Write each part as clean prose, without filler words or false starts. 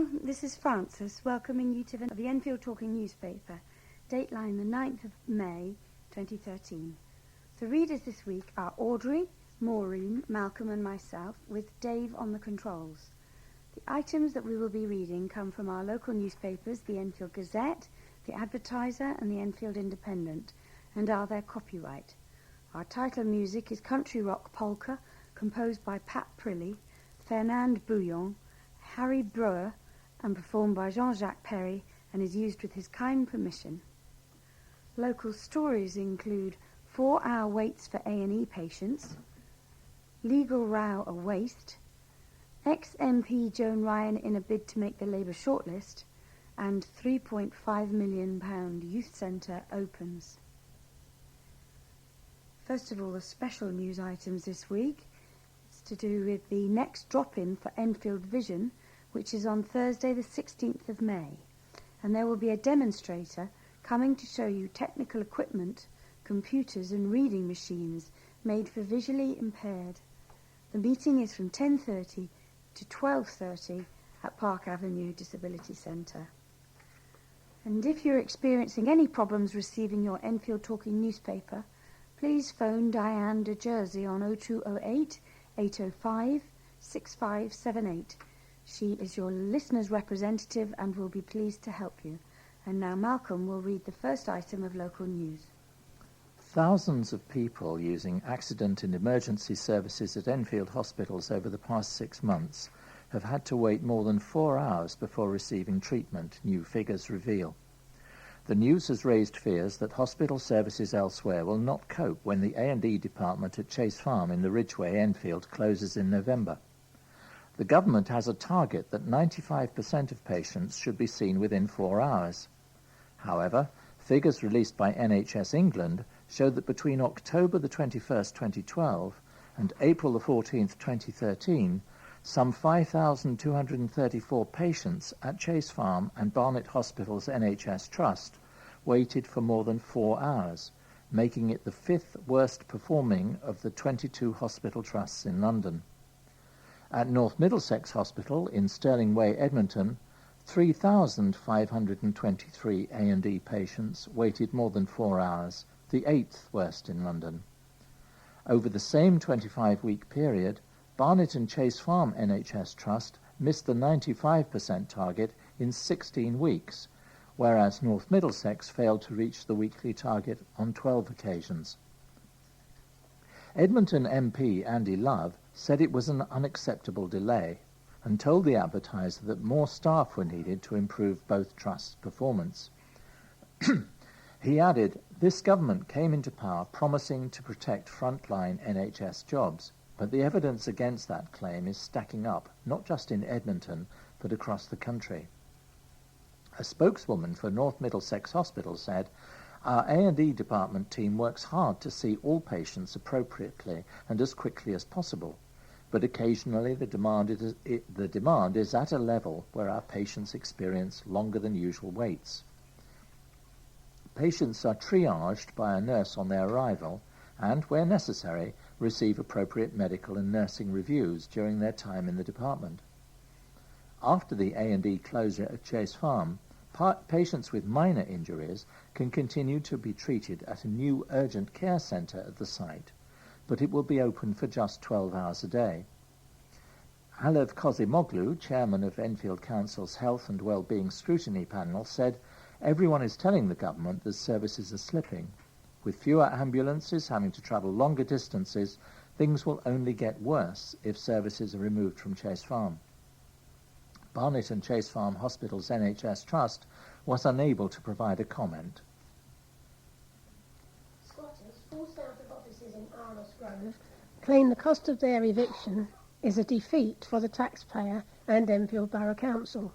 Hello, this is Frances, welcoming you to the Enfield Talking newspaper, Dateline the 9th of May, 2013. The readers this week are Audrey, Maureen, Malcolm and myself, with Dave on the controls. The items that we will be reading come from our local newspapers, the Enfield Gazette, the Advertiser and the Enfield Independent, and are their copyright. Our title music is Country Rock Polka, composed by Pat Prilly, Fernand Bouillon, Harry Brewer, and performed by Jean-Jacques Perry, and is used with his kind permission. Local stories include 4-hour waits for A&E patients, legal row a waste, ex-MP Joan Ryan in a bid to make the Labour shortlist, and £3.5 million youth centre opens. First of all, the special news items this week. It's to do with the next drop-in for Enfield Vision, which is on Thursday the 16th of May. And there will be a demonstrator coming to show you technical equipment, computers and reading machines made for visually impaired. The meeting is from 10:30 to 12:30 at Park Avenue Disability Centre. And if you're experiencing any problems receiving your Enfield Talking newspaper, please phone Diane de Jersey on 0208 805 6578. She is your listener's representative and will be pleased to help you. And now Malcolm will read the first item of local news. Thousands of people using accident and emergency services at Enfield hospitals over the past 6 months have had to wait more than 4 hours before receiving treatment, new figures reveal. The news has raised fears that hospital services elsewhere will not cope when the A&E department at Chase Farm in the Ridgeway, Enfield, closes in November. The government has a target that 95% of patients should be seen within 4 hours. However, figures released by NHS England show that between October the 21st, 2012 and April the 14th, 2013, some 5,234 patients at Chase Farm and Barnet Hospital's NHS Trust waited for more than 4 hours, making it the 5th worst performing of the 22 hospital trusts in London. At North Middlesex Hospital in Stirling Way, Edmonton, 3,523 A&E patients waited more than 4 hours, the 8th worst in London. Over the same 25-week period, Barnet and Chase Farm NHS Trust missed the 95% target in 16 weeks, whereas North Middlesex failed to reach the weekly target on 12 occasions. Edmonton MP Andy Love said it was an unacceptable delay and told the Advertiser that more staff were needed to improve both trusts' performance. He added, "This government came into power promising to protect frontline NHS jobs, but the evidence against that claim is stacking up, not just in Edmonton, but across the country." A spokeswoman for North Middlesex Hospital said, "Our A&E department team works hard to see all patients appropriately and as quickly as possible, but occasionally the demand is at a level where our patients experience longer than usual waits. Patients are triaged by a nurse on their arrival and, where necessary, receive appropriate medical and nursing reviews during their time in the department. After the A&E closure at Chase Farm, patients with minor injuries can continue to be treated at a new urgent care centre at the site, but it will be open for just 12 hours a day. Alev Kozimoglu, chairman of Enfield Council's Health and Wellbeing Scrutiny Panel, said, "Everyone is telling the government that services are slipping. With fewer ambulances having to travel longer distances, things will only get worse if services are removed from Chase Farm." Barnet and Chase Farm Hospital's NHS Trust was unable to provide a comment. Squatters forced out of offices in Arnos Grove claim the cost of their eviction is a defeat for the taxpayer and Enfield Borough Council.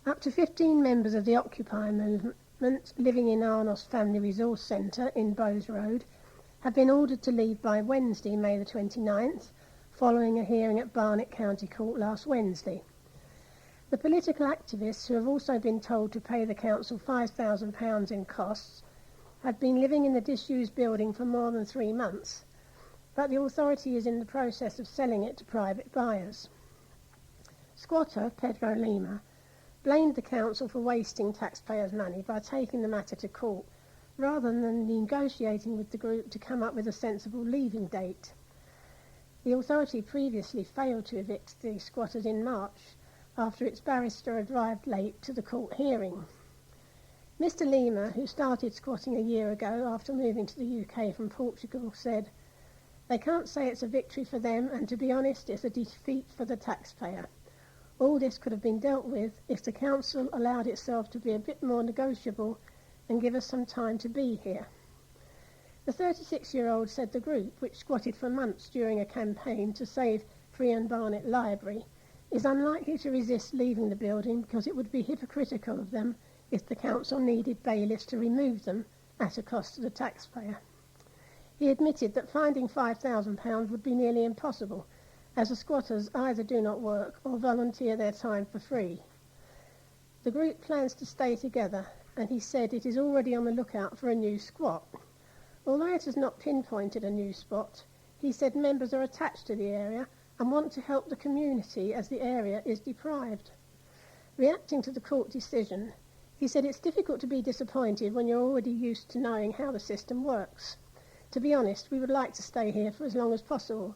Up to 15 members of the Occupy movement living in Arnos Family Resource Centre in Bowes Road have been ordered to leave by Wednesday, May the 29th, following a hearing at Barnet County Court last Wednesday. The political activists, who have also been told to pay the council £5,000 in costs, had been living in the disused building for more than 3 months, but the authority is in the process of selling it to private buyers. Squatter Pedro Lima blamed the council for wasting taxpayers' money by taking the matter to court, rather than negotiating with the group to come up with a sensible leaving date. The authority previously failed to evict the squatters in March after its barrister arrived late to the court hearing. Mr. Lima, who started squatting a year ago after moving to the UK from Portugal, said, "They can't say it's a victory for them, and to be honest, it's a defeat for the taxpayer. All this could have been dealt with if the council allowed itself to be a bit more negotiable and give us some time to be here." The 36-year-old said the group, which squatted for months during a campaign to save Free and Barnet Library, is unlikely to resist leaving the building because it would be hypocritical of them if the council needed bailiffs to remove them at a cost to the taxpayer. He admitted that finding £5,000 would be nearly impossible, as the squatters either do not work or volunteer their time for free. The group plans to stay together, and he said it is already on the lookout for a new squat. Although it has not pinpointed a new spot, he said members are attached to the area and want to help the community as the area is deprived. Reacting to the court decision, he said it's difficult to be disappointed when you're already used to knowing how the system works. To be honest, we would like to stay here for as long as possible,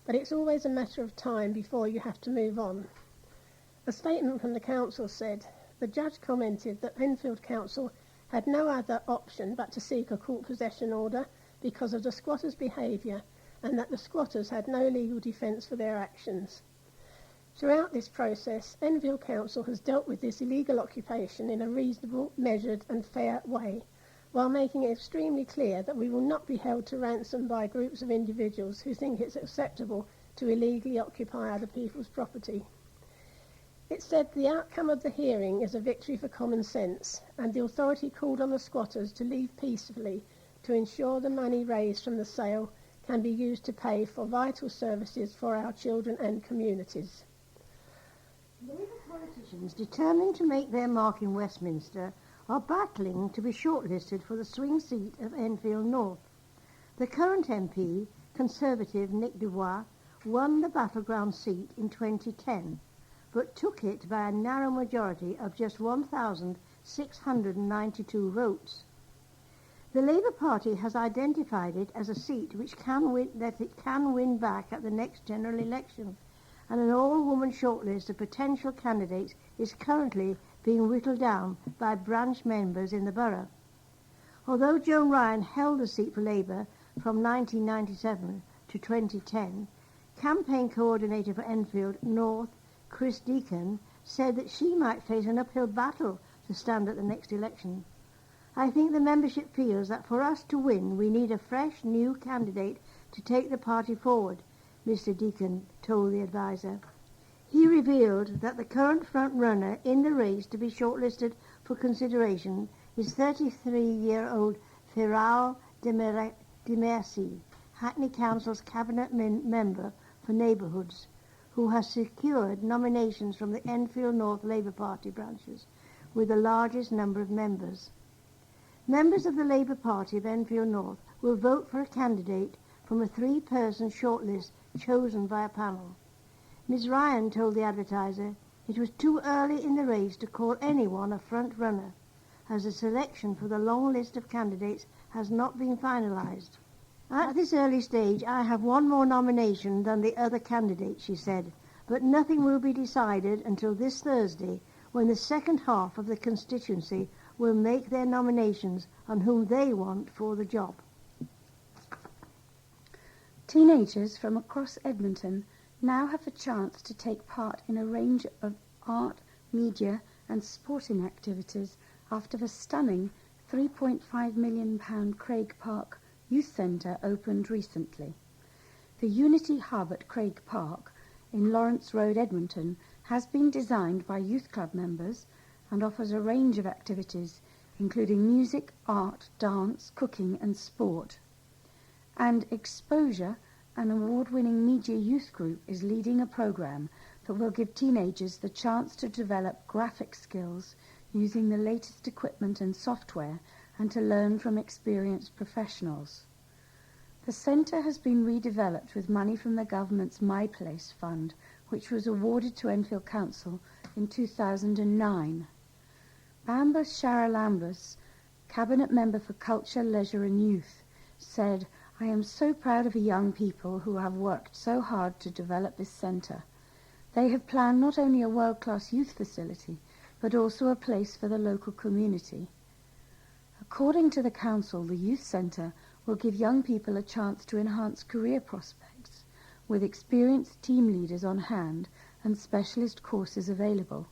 but it's always a matter of time before you have to move on. A statement from the council said, "The judge commented that Enfield Council had no other option but to seek a court possession order because of the squatters' behaviour, and that the squatters had no legal defence for their actions." Throughout this process, Enfield Council has dealt with this illegal occupation in a reasonable, measured and fair way, while making it extremely clear that we will not be held to ransom by groups of individuals who think it's acceptable to illegally occupy other people's property. It said the outcome of the hearing is a victory for common sense, and the authority called on the squatters to leave peacefully to ensure the money raised from the sale can be used to pay for vital services for our children and communities. Labour politicians determined to make their mark in Westminster are battling to be shortlisted for the swing seat of Enfield North. The current MP, Conservative Nick Dubois, won the battleground seat in 2010, but took it by a narrow majority of just 1,692 votes. The Labour Party has identified it as a seat which it can win back at the next general election, and an all-woman shortlist of potential candidates is currently being whittled down by branch members in the borough. Although Joan Ryan held the seat for Labour from 1997 to 2010, campaign coordinator for Enfield North, Chris Deacon, said that she might face an uphill battle to stand at the next election. "I think the membership feels that for us to win, we need a fresh, new candidate to take the party forward," Mr. Deacon told the advisor. He revealed that the current front-runner in the race to be shortlisted for consideration is 33-year-old Firal Demercy, Hackney Council's cabinet member for neighbourhoods, who has secured nominations from the Enfield North Labour Party branches, with the largest number of members. Members of the Labour Party of Enfield North will vote for a candidate from a 3-person shortlist chosen by a panel. Ms. Ryan told the advertiser it was too early in the race to call anyone a front-runner, as the selection for the long list of candidates has not been finalised. "At this early stage, I have one more nomination than the other candidates," she said, "but nothing will be decided until this Thursday, when the second half of the constituency will make their nominations on whom they want for the job." Teenagers from across Edmonton now have a chance to take part in a range of art, media and sporting activities after the stunning £3.5 million Craig Park Youth Centre opened recently. The Unity Hub at Craig Park in Lawrence Road, Edmonton, has been designed by youth club members and offers a range of activities, including music, art, dance, cooking and sport. And Exposure, an award-winning media youth group, is leading a programme that will give teenagers the chance to develop graphic skills using the latest equipment and software and to learn from experienced professionals. The centre has been redeveloped with money from the government's My Place fund, which was awarded to Enfield Council in 2009. Bambus Charalambus, Cabinet Member for Culture, Leisure and Youth, said, "I am so proud of the young people who have worked so hard to develop this centre. They have planned not only a world-class youth facility, but also a place for the local community." According to the Council, the youth centre will give young people a chance to enhance career prospects, with experienced team leaders on hand and specialist courses available.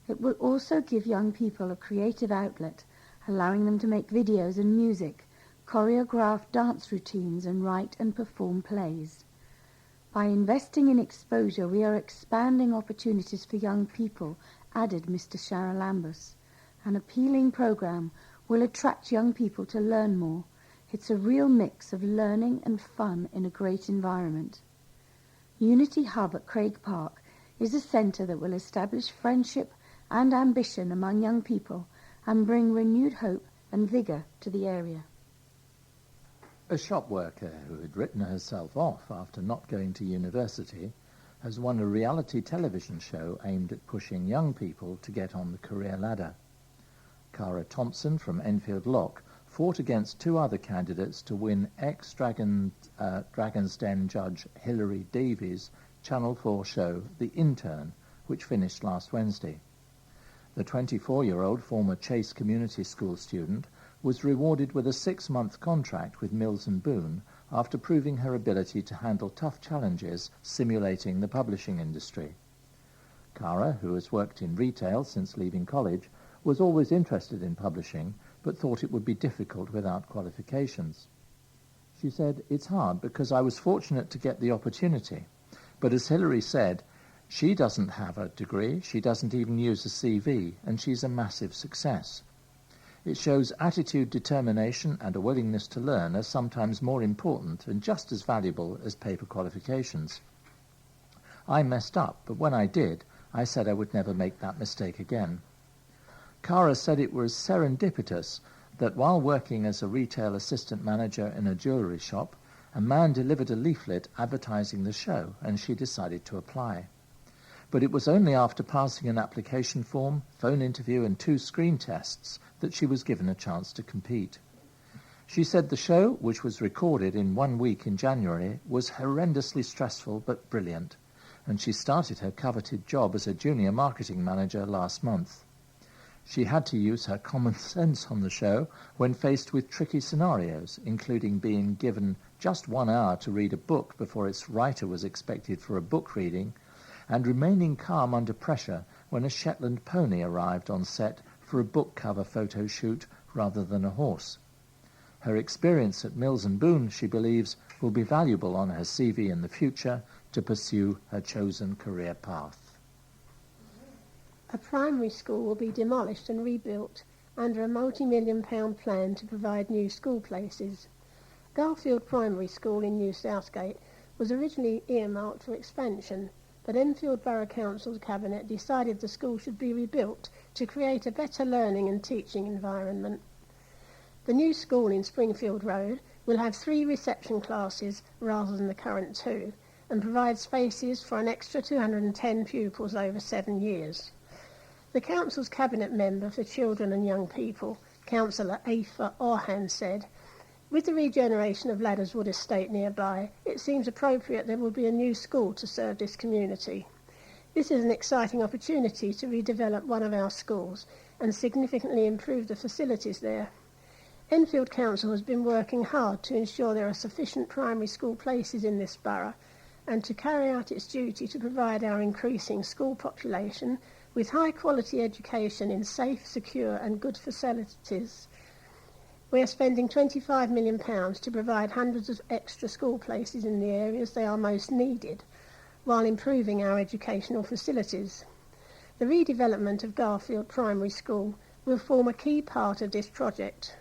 It will also give young people a creative outlet, allowing them to make videos and music, choreograph dance routines and write and perform plays. By investing in exposure, we are expanding opportunities for young people, added Mr. Charalambus. An appealing programme will attract young people to learn more. It's a real mix of learning and fun in a great environment. Unity Hub at Craig Park is a centre that will establish friendship and ambition among young people and bring renewed hope and vigour to the area. A shop worker who had written herself off after not going to university has won a reality television show aimed at pushing young people to get on the career ladder. Cara Thompson from Enfield Lock fought against two other candidates to win ex-Dragon's Den judge Hilary Davies' Channel 4 show The Intern, which finished last Wednesday. The 24-year-old former Chase Community School student was rewarded with a 6-month contract with Mills & Boon after proving her ability to handle tough challenges simulating the publishing industry. Cara, who has worked in retail since leaving college, was always interested in publishing, but thought it would be difficult without qualifications. She said, "It's hard because I was fortunate to get the opportunity. But as Hilary said, she doesn't have a degree, she doesn't even use a CV, and she's a massive success. It shows attitude, determination, and a willingness to learn are sometimes more important and just as valuable as paper qualifications. I messed up, but when I did, I said I would never make that mistake again." Cara said it was serendipitous that while working as a retail assistant manager in a jewellery shop, a man delivered a leaflet advertising the show, and she decided to apply. But it was only after passing an application form, phone interview and 2 screen tests that she was given a chance to compete. She said the show, which was recorded in 1 week in January, was horrendously stressful but brilliant, and she started her coveted job as a junior marketing manager last month. She had to use her common sense on the show when faced with tricky scenarios, including being given just 1 hour to read a book before its writer was expected for a book reading, and remaining calm under pressure when a Shetland pony arrived on set for a book cover photo shoot rather than a horse. Her experience at Mills & Boon, she believes, will be valuable on her CV in the future to pursue her chosen career path. A primary school will be demolished and rebuilt under a multi-million-pound plan to provide new school places. Garfield Primary School in New Southgate was originally earmarked for expansion, but Enfield Borough Council's Cabinet decided the school should be rebuilt to create a better learning and teaching environment. The new school in Springfield Road will have 3 reception classes rather than the current 2, and provide spaces for an extra 210 pupils over 7 years. The Council's Cabinet Member for Children and Young People, Councillor Aoife Orhan, said, "With the regeneration of Ladderswood Estate nearby, it seems appropriate there will be a new school to serve this community. This is an exciting opportunity to redevelop one of our schools and significantly improve the facilities there. Enfield Council has been working hard to ensure there are sufficient primary school places in this borough and to carry out its duty to provide our increasing school population with high-quality education in safe, secure and good facilities. We are spending £25 million to provide hundreds of extra school places in the areas they are most needed, while improving our educational facilities. The redevelopment of Garfield Primary School will form a key part of this project.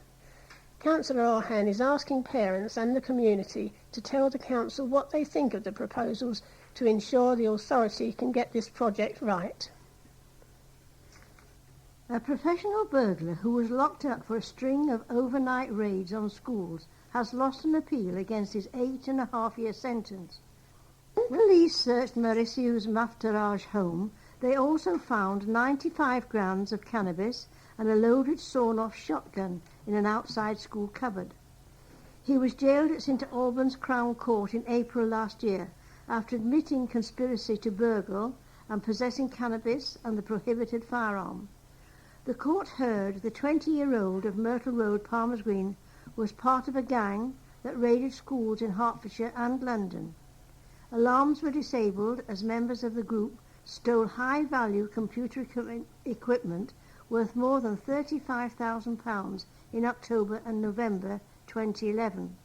Councillor Orhan is asking parents and the community to tell the Council what they think of the proposals to ensure the authority can get this project right." A professional burglar who was locked up for a string of overnight raids on schools has lost an appeal against his 8.5-year sentence. police searched Mauritius's Maftarage home, they also found 95 grams of cannabis and a loaded sawn-off shotgun in an outside school cupboard. He was jailed at St Albans Crown Court in April last year after admitting conspiracy to burgle and possessing cannabis and the prohibited firearm. The court heard the 20-year-old of Myrtle Road, Palmer's Green, was part of a gang that raided schools in Hertfordshire and London. Alarms were disabled as members of the group stole high-value computer equipment worth more than £35,000 in October and November 2011.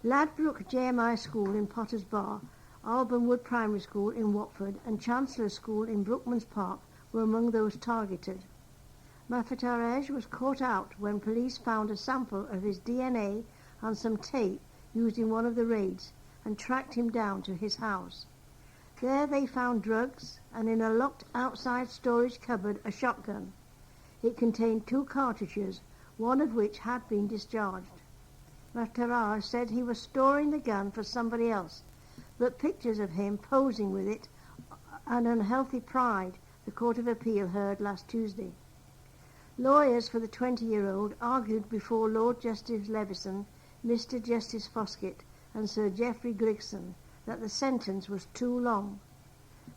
Ladbroke JMI School in Potters Bar, Alban Wood Primary School in Watford and Chancellor School in Brookmans Park were among those targeted. Maftarage was caught out when police found a sample of his DNA on some tape used in one of the raids and tracked him down to his house. There they found drugs and in a locked outside storage cupboard a shotgun. It contained 2 cartridges, one of which had been discharged. Maftarage said he was storing the gun for somebody else, but pictures of him posing with it, an unhealthy pride, the Court of Appeal heard last Tuesday. Lawyers for the 20-year-old argued before Lord Justice Levison, Mr Justice Foskett and Sir Geoffrey Grigson that the sentence was too long.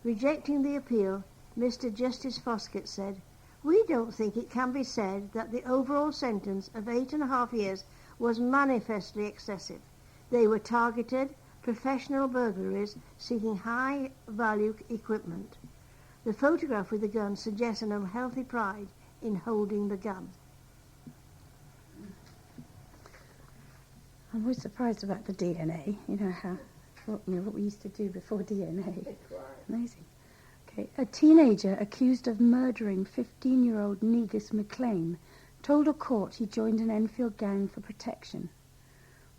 Rejecting the appeal, Mr Justice Foskett said, "We don't think it can be said that the overall sentence of 8.5 years was manifestly excessive. They were targeted, professional burglaries seeking high-value equipment. The photograph with the gun suggests an unhealthy pride in holding the gun." I'm always surprised about the DNA. You know what we used to do before DNA. Amazing. Okay, a teenager accused of murdering 15-year-old Negus McLean told a court he joined an Enfield gang for protection.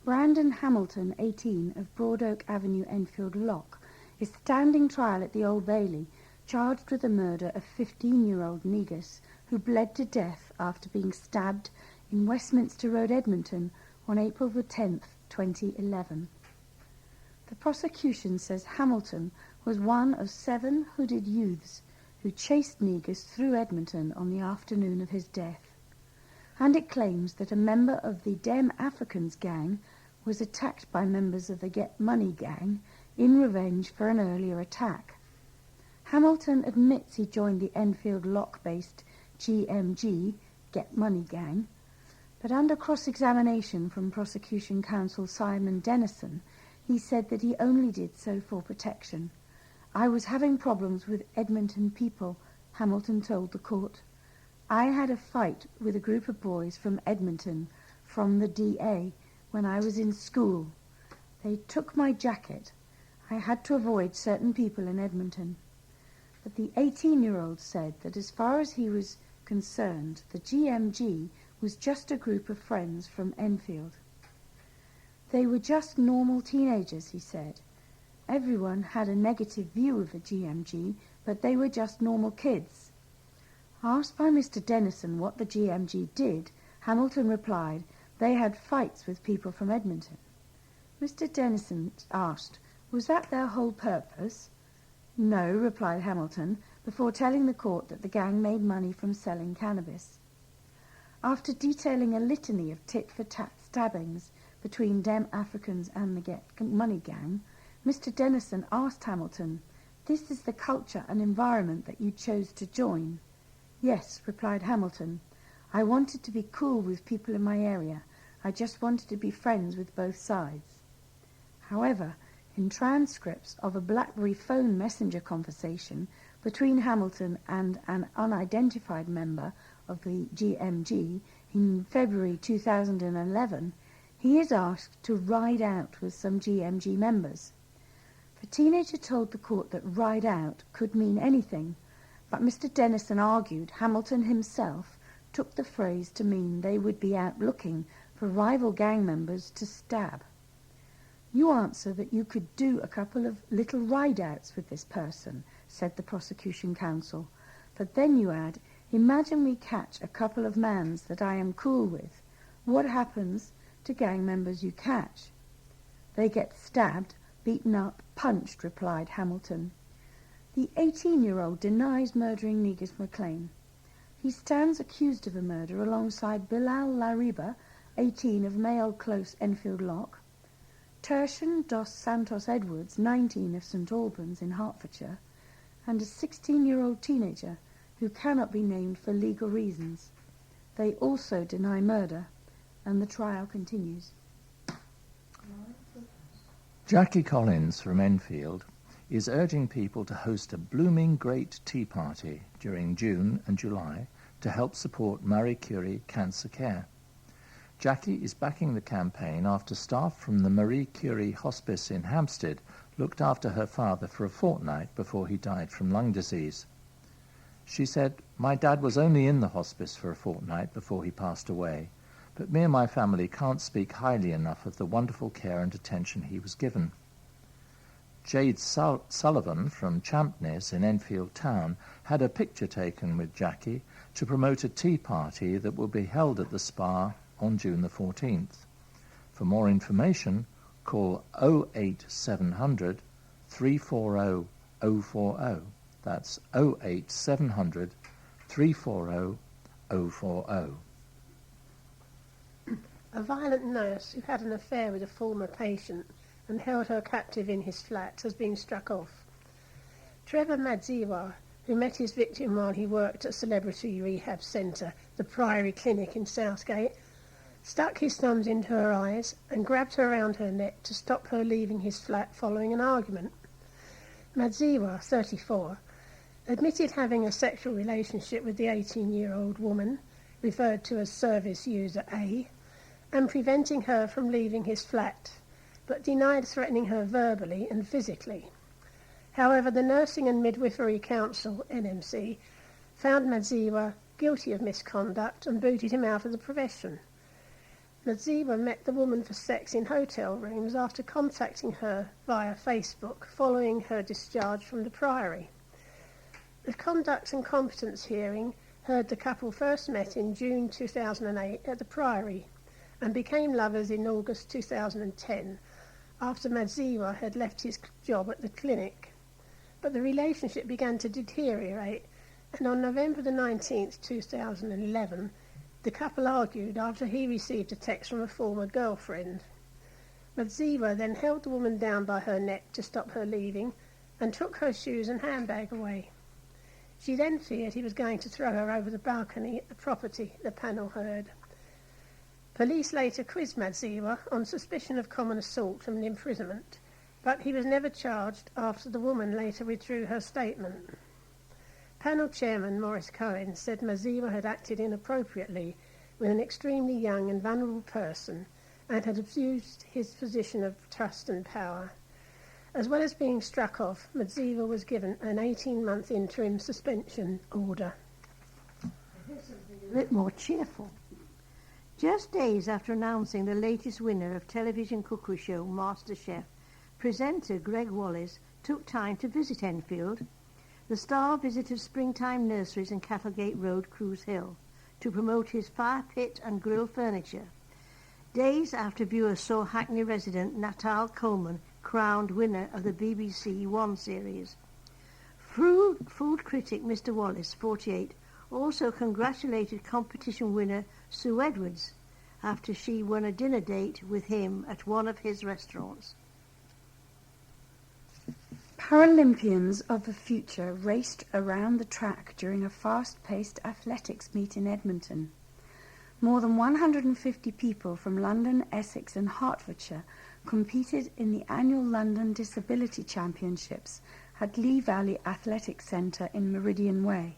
Brandon Hamilton, 18, of Broad Oak Avenue, Enfield Lock, is standing trial at the Old Bailey, charged with the murder of 15-year-old Negus, who bled to death after being stabbed in Westminster Road, Edmonton, on April the 10th, 2011. The prosecution says Hamilton was one of 7 hooded youths who chased Negus through Edmonton on the afternoon of his death, and it claims that a member of the Dem Africans gang was attacked by members of the Get Money gang in revenge for an earlier attack. Hamilton admits he joined the Enfield Lock-based GMG, Get Money gang, but under cross-examination from prosecution counsel Simon Dennison, he said that he only did so for protection. "I was having problems with Edmonton people," Hamilton told the court. "I had a fight with a group of boys from Edmonton, from the DA, when I was in school. They took my jacket. I had to avoid certain people in Edmonton." But the 18-year-old said that as far as he was concerned, the GMG was just a group of friends from Enfield. "They were just normal teenagers," he said. "Everyone had a negative view of the GMG, but they were just normal kids." Asked by Mr Dennison what the GMG did, Hamilton replied they had fights with people from Edmonton. Mr Dennison asked, "Was that their whole purpose?" "No," replied Hamilton, before telling the court that the gang made money from selling cannabis. After detailing a litany of tit-for-tat stabbings between Dem Africans and the Get Money gang, Mr Dennison asked Hamilton, "This is the culture and environment that you chose to join?" "Yes," replied Hamilton. "I wanted to be cool with people in my area. I just wanted to be friends with both sides." However, in transcripts of a BlackBerry phone messenger conversation between Hamilton and an unidentified member of the GMG in February 2011, he is asked to ride out with some GMG members. The teenager told the court that ride out could mean anything, but Mr Dennison argued Hamilton himself took the phrase to mean they would be out looking for rival gang members to stab. "You answer that you could do a couple of little ride-outs with this person," said the prosecution counsel, "but then you add, imagine we catch a couple of mans that I am cool with. What happens to gang members you catch? They get stabbed, beaten up, punched, replied Hamilton. The 18-year-old denies murdering Negus McLean. He stands accused of the murder alongside Bilal Lariba, 18, of Mayall Close, Enfield Lock, Tertian dos Santos Edwards, 19, of St Albans in Hertfordshire, and a 16-year-old teenager who cannot be named for legal reasons. They also deny murder, and the trial continues. Jackie Collins from Enfield is urging people to host a blooming great tea party during June and July to help support Marie Curie cancer care. Jackie is backing the campaign after staff from the Marie Curie Hospice in Hampstead looked after her father for a fortnight before he died from lung disease. She said, "My dad was only in the hospice for a fortnight before he passed away, but me and my family can't speak highly enough of the wonderful care and attention he was given." Jade Sullivan from Champness in Enfield Town had a picture taken with Jackie to promote a tea party that will be held at the spa on June the 14th. For more information, call 08700 340 040. That's 08700 340 040. A violent nurse who had an affair with a former patient and held her captive in his flat has been struck off. Trevor Madziwa, who met his victim while he worked at celebrity rehab centre, the Priory Clinic in Southgate, stuck his thumbs into her eyes and grabbed her around her neck to stop her leaving his flat following an argument. Madziwa, 34, admitted having a sexual relationship with the 18-year-old woman, referred to as service user A, and preventing her from leaving his flat, but denied threatening her verbally and physically. However, the Nursing and Midwifery Council, NMC, found Madziwa guilty of misconduct and booted him out of the profession. Madziwa met the woman for sex in hotel rooms after contacting her via Facebook following her discharge from the Priory. The Conduct and Competence hearing heard the couple first met in June 2008 at the Priory and became lovers in August 2010 after Madziwa had left his job at the clinic. But the relationship began to deteriorate, and on November the 19th, 2011, the couple argued after he received a text from a former girlfriend. Madziwa then held the woman down by her neck to stop her leaving and took her shoes and handbag away. She then feared he was going to throw her over the balcony at the property, the panel heard. Police later quizzed Madziwa on suspicion of common assault and imprisonment, but he was never charged after the woman later withdrew her statement. Panel chairman Maurice Cohen said Madziwa had acted inappropriately with an extremely young and vulnerable person and had abused his position of trust and power. As well as being struck off, Madziwa was given an 18-month interim suspension order. A bit more cheerful. Just days after announcing the latest winner of television cookery show MasterChef, presenter Greg Wallace took time to visit Enfield. The star visited Springtime Nurseries in Cattlegate Road, Cruise Hill, to promote his fire pit and grill furniture. Days after viewers saw Hackney resident Natal Coleman crowned winner of the BBC One series. Food critic Mr. Wallace, 48, also congratulated competition winner Sue Edwards after she won a dinner date with him at one of his restaurants. Paralympians of the future raced around the track during a fast-paced athletics meet in Edmonton. More than 150 people from London, Essex and Hertfordshire competed in the annual London Disability Championships at Lee Valley Athletics Centre in Meridian Way.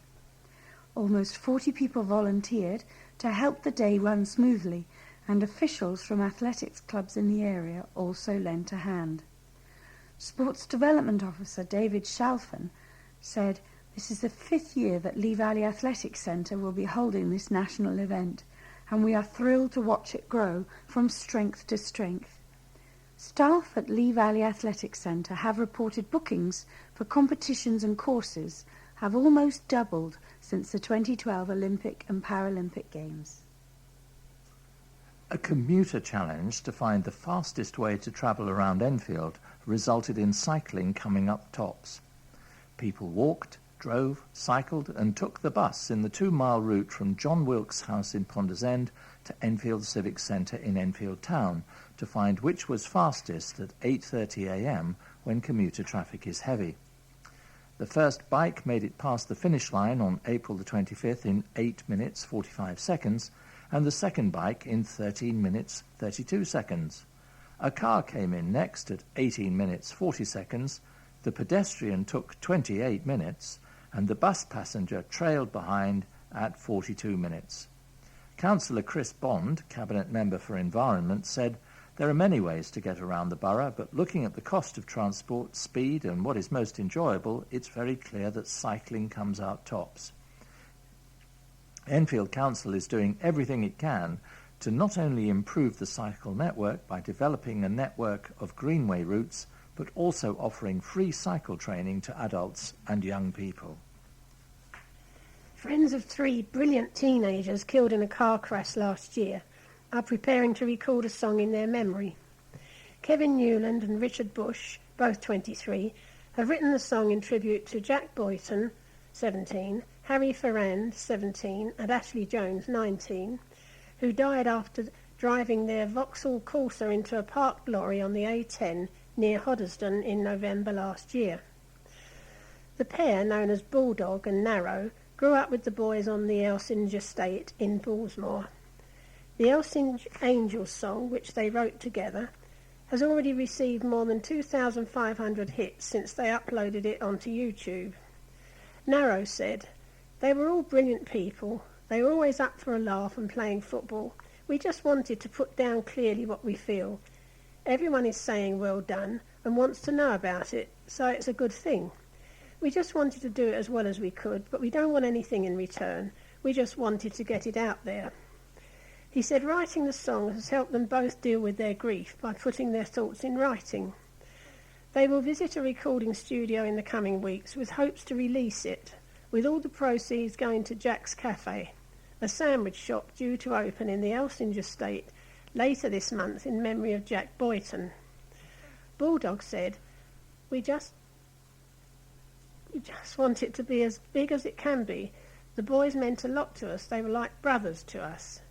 Almost 40 people volunteered to help the day run smoothly, and officials from athletics clubs in the area also lent a hand. Sports Development Officer David Shalfan said, "This is the 5th year that Lee Valley Athletics Centre will be holding this national event, and we are thrilled to watch it grow from strength to strength." Staff at Lee Valley Athletics Centre have reported bookings for competitions and courses have almost doubled since the 2012 Olympic and Paralympic Games. A commuter challenge to find the fastest way to travel around Enfield resulted in cycling coming up tops. People walked, drove, cycled and took the bus in the 2-mile route from John Wilkes' house in Ponders End to Enfield Civic Centre in Enfield Town to find which was fastest at 8:30 a.m. when commuter traffic is heavy. The first bike made it past the finish line on April the 25th in 8 minutes 45 seconds, and the second bike in 13 minutes 32 seconds. A car came in next at 18 minutes 40 seconds, the pedestrian took 28 minutes, and the bus passenger trailed behind at 42 minutes. Councillor Chris Bond, Cabinet Member for Environment, said, "There are many ways to get around the borough, but looking at the cost of transport, speed and what is most enjoyable, it's very clear that cycling comes out tops." Enfield Council is doing everything it can to not only improve the cycle network by developing a network of greenway routes, but also offering free cycle training to adults and young people. Friends of 3 brilliant teenagers killed in a car crash last year are preparing to record a song in their memory. Kevin Newland and Richard Bush, both 23, have written the song in tribute to Jack Boyton, 17, Harry Ferrand, 17, and Ashley Jones, 19, who died after driving their Vauxhall Corsa into a parked lorry on the A10 near Hoddesdon in November last year. The pair, known as Bulldog and Narrow, grew up with the boys on the Elsinge estate in Bullsmore. The Elsinge Angels song, which they wrote together, has already received more than 2,500 hits since they uploaded it onto YouTube. Narrow said, "They were all brilliant people. They were always up for a laugh and playing football. We just wanted to put down clearly what we feel. Everyone is saying well done and wants to know about it, so it's a good thing. We just wanted to do it as well as we could, but we don't want anything in return. We just wanted to get it out there." He said writing the song has helped them both deal with their grief by putting their thoughts in writing. They will visit a recording studio in the coming weeks with hopes to release it, with all the proceeds going to Jack's Cafe, a sandwich shop due to open in the Elsinge estate later this month in memory of Jack Boyton. Bulldog said, we just want it to be as big as it can be. The boys meant a lot to us. They were like brothers to us.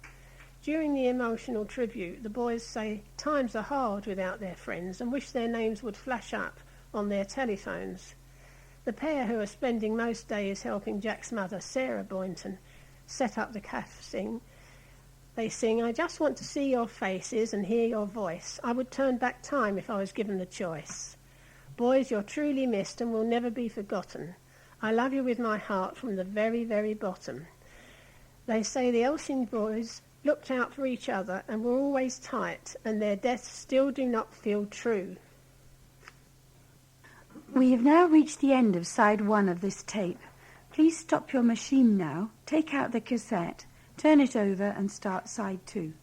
During the emotional tribute, the boys say times are hard without their friends and wish their names would flash up on their telephones. The pair, who are spending most days helping Jack's mother, Sarah Boynton, set up the cafe, they sing, "I just want to see your faces and hear your voice. I would turn back time if I was given the choice. Boys, you're truly missed and will never be forgotten. I love you with my heart from the very, very bottom." They say the Elsinge boys looked out for each other and were always tight, and their deaths still do not feel true. We have now reached the end of side 1 of this tape. Please stop your machine now, take out the cassette, turn it over and start side 2.